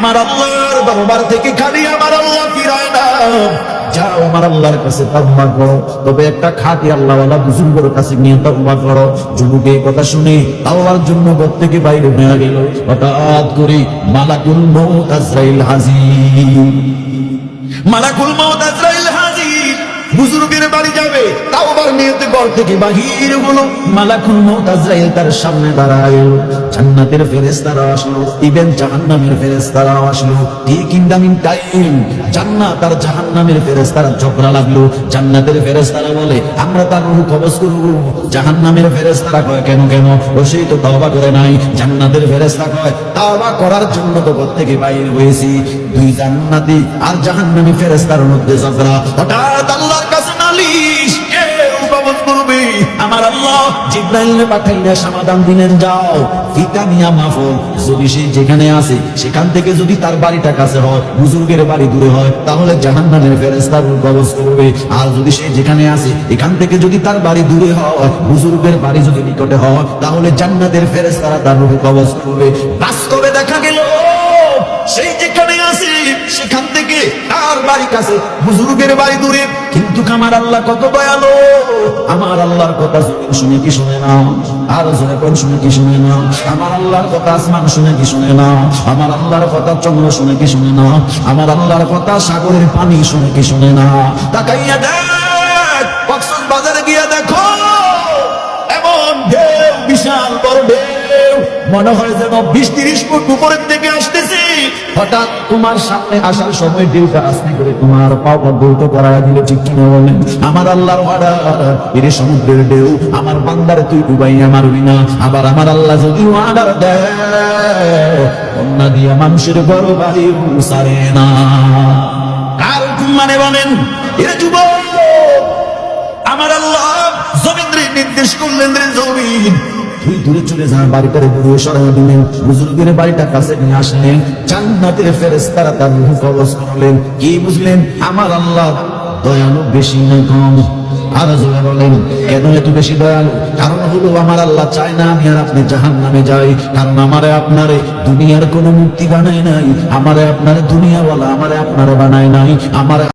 আমার আল্লাহর দরবার থেকে খালি আমার আল্লাহ ফিরায় না। যাও আমার আল্লাহর কাছে তওবা করো, তবে একটা খাঁটি আল্লাহওয়ালা বুজুর্গের কাছে নিয়ে তওবা করো। যুবক এই কথা শুনে তাওবার জন্য ঘর থেকে বাইরে হয়ে গেল। হঠাৎ করে মালাকুল মউত আজরাইল হাজির। মালাকুল মউত আজরাইল হাজির বুজুর্গের বাড়ি যাবে, তাওবার নিয়তে ঘর থেকে বাহির হলো। মালাকুল মউত আজরাইল তার সামনে দাঁড়ায়। জান্নাতের ফেরেশতারা আসলো, ইভেন জাহান্নামের ফেরেশতারাও আসলো। ঠিক ইন দ্য মিন টাইম জান্নাত আর জাহান্নামের ফেরেশতারা ঝগড়া লাগলো। জান্নাতের ফেরেশতারা বলে আমরা তার রূহ কবজ করব। জাহান্নামের ফেরেশতারা কয় কেন কেন, ও সেই তো তওবা করে নাই। জান্নাতের ফেরেশতা কয় তওবা করার জন্য তো ঘর থেকে বাইরে হয়েছি। দুই জান্নাতি আর জাহান্নামী ফেরেশতার মধ্যে ঝগড়া। হঠাৎ আল্লাহর কাছে নালিশ, কেউ কবজ করবে? আমার আল্লাহ জিবরাইল পাঠাইলে সমাধান দিলেন, যাও ফিতা নিয়া মাফল। যদি সে যেখানে আছে সেখান থেকে যদি তার বাড়িটা কাছে হয়, বুজুর্গের বাড়ি দূরে হয়, তাহলে জাহান্নামের ফেরেশতা রূহ কবজ করবে। আর যদি সে যেখানে আছে এখান থেকে যদি তার বাড়ি দূরে হয়, বুজুর্গের বাড়ি যদি নিকটে হয়, তাহলে জান্নাতের ফেরেশতারা তার রূহ কবজ করবে। বাস্তবে দেখা গেল সেই যেখানে আছে সেখান থেকে তার বাড়ি কাছে, বুজুর্গের বাড়ি দূরে। কিন্তু আমার আল্লাহ কত দয়ালু, আমার আল্লাহর কথা শুনে কি শুনে না? আর জোরে কোন শুনে কি শুনে না? আমার আল্লাহর কথা আসমান শুনে কি শুনে না? আমার আল্লাহর কথা চন্দ্র শুনে কি শুনে না? আমার আল্লাহর কথা সাগরের পানি শুনে কি শুনে না? তাকাইয়া দেখ, কক্সবাজারে গিয়ে দেখো, এমন ঢেউ, বিশাল বড় ঢেউ, মনে হয় যেন 20-30 ফুট উপরের থেকে আসতেছে। হঠাৎ তোমার সামনে আসার সময় ঢেউটা আস্তে করে তোমার পাওয়া দুটো করায় দিলে, ঠিক কিনা বলেন? আমার আল্লাহর অর্ডার, এর সমুদ্রের ঢেউ আমার বান্দারে তুই ডুবাইয়া মারবি না। আবার আমার আল্লাহ যদি অর্ডার দেয়, বন্যা দিয়া মানুষের বড় বাড়ি সারে না। কার হুকুম মানে বলেন? এর যুবক, আমার আল্লাহ জমিনের নির্দেশ করলেন, রে জমিন তুই দূরে চলে যা, বাড়িটারে ঘুরিয়ে সরাই দিলেন, বুজুর্গের বাড়িটা কাছে নিয়ে আসলেন। জান্নাতের ফেরেশতারা তার রূহ কবজ করলেন। কি বুঝলেন? আমার আল্লাহ দয়ালু বেশি না কম? আর জোরে বলেন, কেন এত বেশি দয়ালু? কারণ হলো আমার আল্লাহ চায় না আমি আর আপনি জাহান্নামে যাই। কারণ আমারে আপনারে দুনিয়ার কোনো মুক্তি বানায় নাই, আমারে আপনারে দুনিয়াওয়ালা আমারে আপনারে বানায় নাই। আমার